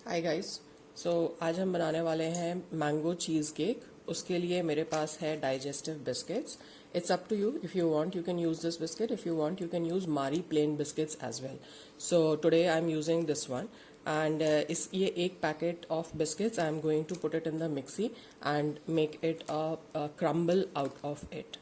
Hi guys. आज हम बनाने वाले हैं मैंगो चीज़ केक। उसके लिए मेरे पास है digestive biscuits. It's up to you, if you want you can use this biscuit, if you want you can use Marie plain biscuits as well. So today I am using this one and इस ये एक packet of biscuits I am going to put it in the mixie and make it a crumble out of it.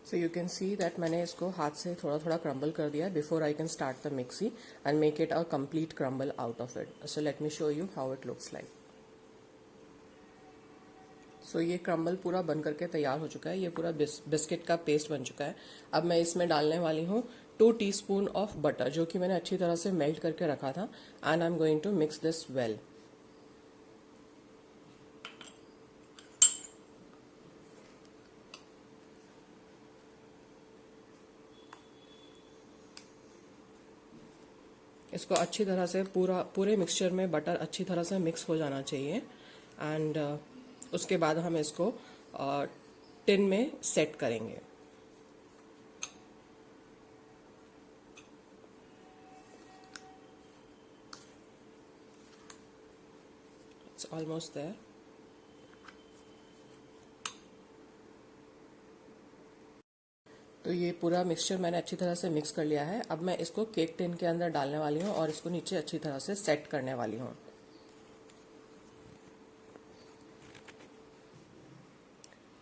So you can see that मैंने इसको हाथ से थोड़ा थोड़ा crumble कर दिया before I can start the mixie and make it a complete crumble out of it. So let me show you how it looks like. So ये crumble पूरा बन करके तैयार हो चुका है, ये पूरा बिस्किट का पेस्ट बन चुका है. अब मैं इसमें डालने वाली हूँ 2 टीस्पून ऑफ बटर जो कि मैंने अच्छी तरह से मेल्ट करके रखा था and I am going to mix this well. इसको अच्छी तरह से पूरे मिक्सचर में बटर अच्छी तरह से मिक्स हो जाना चाहिए एंड उसके बाद हम इसको टिन में सेट करेंगे. It's almost there. तो ये पूरा मिक्सचर मैंने अच्छी तरह से मिक्स कर लिया है. अब मैं इसको केक टिन के अंदर डालने वाली हूँ और इसको नीचे अच्छी तरह से सेट करने वाली हूँ.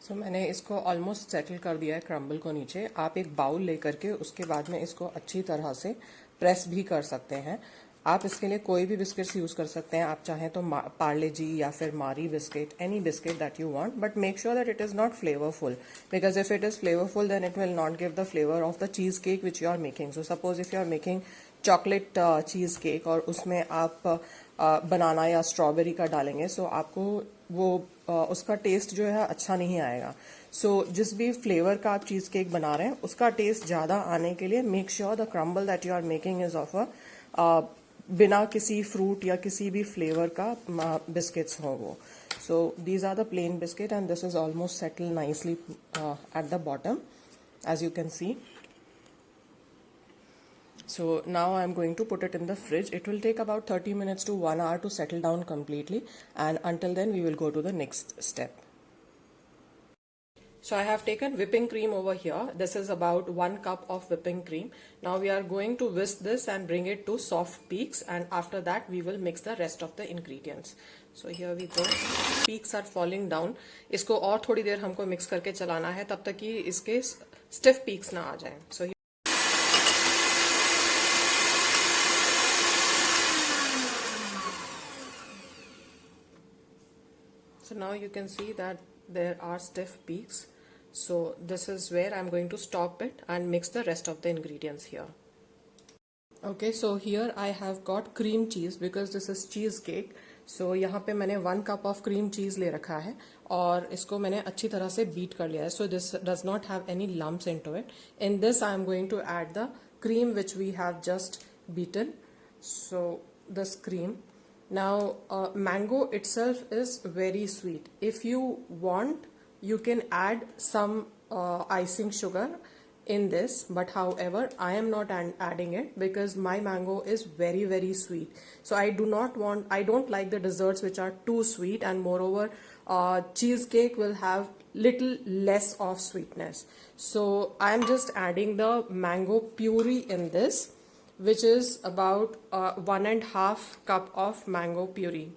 सो मैंने इसको ऑलमोस्ट सेटल कर दिया है क्रम्बल को नीचे. आप एक बाउल लेकर के उसके बाद में इसको अच्छी तरह से प्रेस भी कर सकते हैं. आप इसके लिए कोई भी बिस्किट्स यूज कर सकते हैं. आप चाहें तो पार्ले जी या फिर Marie biscuit, any biscuit that you want, but make sure that it is not flavourful because if it is flavourful then it will not give the flavour of the cheesecake which you are making. So suppose if you are making chocolate cheesecake और उसमें आप बनाना या strawberry का डालेंगे सो आपको वो उसका test जो है अच्छा नहीं आएगा. सो जिस भी फ्लेवर का आप चीज केक बना रहे हैं उसका टेस्ट ज्यादा आने के लिए make sure the crumble that you are making is of a बिना किसी फ्रूट या किसी भी फ्लेवर का बिस्किट्स हो वो. So these are the plain biscuit and this is almost settle nicely at the bottom as you can see. So now I'm going to put it in the fridge. It will take about 30 minutes to 1 hour to settle down completely, and until then we will go to the next step. So I have taken whipping cream over here. This is about 1 cup of whipping cream. Now we are going to whisk this and bring it to soft peaks, and after that we will mix the rest of the ingredients. So here we go. Peaks are falling down. इसको और थोड़ी देर हमको mix करके चलाना है तब तक कि इसके stiff peaks ना आ जाएं. So So now you can see that there are stiff peaks. So this is where I'm going to stop it and mix the rest of the ingredients here. Okay, so here I have got cream cheese because this is cheesecake. So यहाँ पे मैंने 1 cup of cream cheese ले रखा है और इसको मैंने अच्छी तरह से बीट कर लिया है. So this does not have any lumps into it. In this I am going to add the cream which we have just beaten. So this cream. Now mango itself is very sweet. If you want you can add some icing sugar in this, but however I am not adding it because my mango is very sweet. So I don't like the desserts which are too sweet, and moreover cheesecake will have little less of sweetness. So I am just adding the mango puree in this, which is about 1.5 cup of mango puree,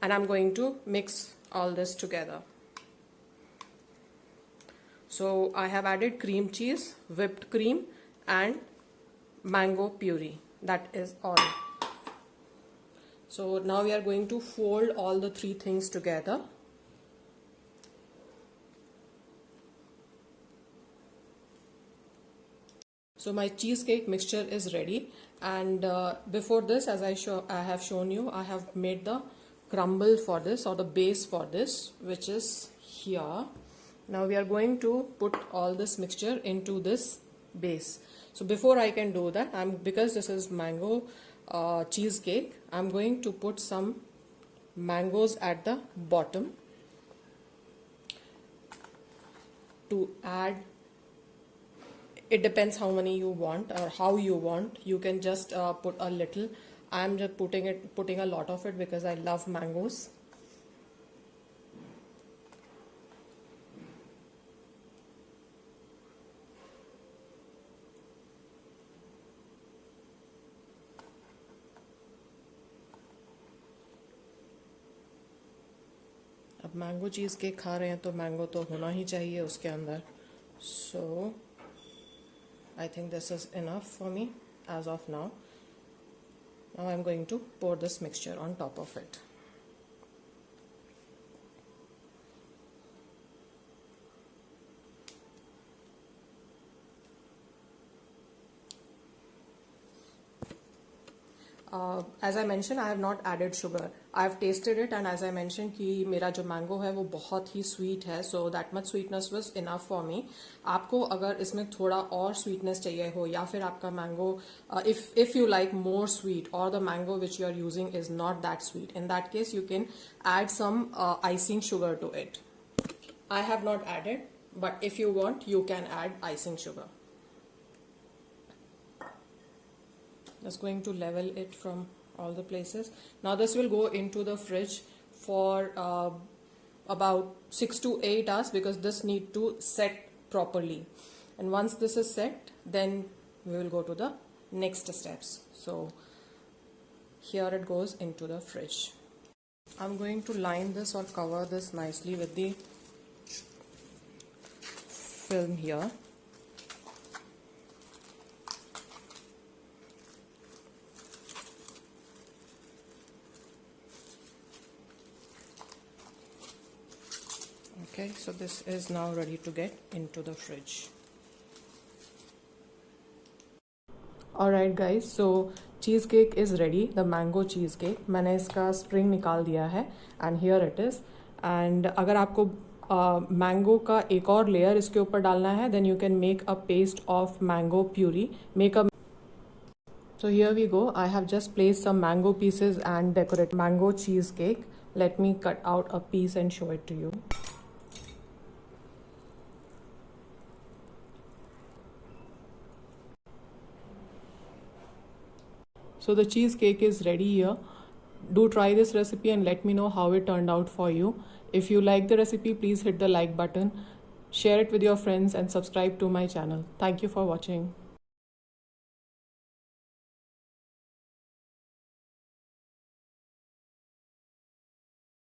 and I'm going to mix all this together. So I have added cream cheese, whipped cream and mango puree. That is all. So now we are going to fold all the 3 things together. So my cheesecake mixture is ready, and before this, as I have shown you, I have made the crumble for this, or the base for this, which is here. Now we are going to put all this mixture into this base. So before I can do that, because this is mango cheesecake, I'm going to put some mangoes at the bottom to add It depends how many you want or how you want. You can just put a little. I'm just putting a lot of it because I love mangoes. अब mango cheese cake खा रहे हैं तो mango तो होना ही चाहिए उसके अंदर. So I think this is enough for me as of now. Now I'm going to pour this mixture on top of it. As I mentioned, I have not added sugar. I have tasted it and as I mentioned कि मेरा जो mango है वो बहुत ही sweet है, so that much sweetness was enough for me. आपको अगर इसमें थोड़ा और sweetness चाहिए हो या फिर आपका mango, if you like more sweet or the mango which you are using is not that sweet, in that case you can add some icing sugar to it. I have not added, but if you want you can add icing sugar. Just going to level it from all the places. Now this will go into the fridge for about 6 to 8 hours because this need to set properly. And once this is set, then we will go to the next steps. So here it goes into the fridge. I'm going to line this or cover this nicely with the film here. Okay, so this is now ready to get into the fridge. Alright guys, so cheesecake is ready, the mango cheesecake. मैंने इसका spring निकाल दिया है and here it is. And अगर आपको mango का एक और layer इसके ऊपर डालना है, then you can make a paste of mango puree. So here we go. I have just placed some mango pieces and decorate mango cheesecake. Let me cut out a piece and show it to you. So the cheesecake is ready here. Do try this recipe and let me know how it turned out for you. If you like the recipe, please hit the like button, share it with your friends and subscribe to my channel. Thank you for watching.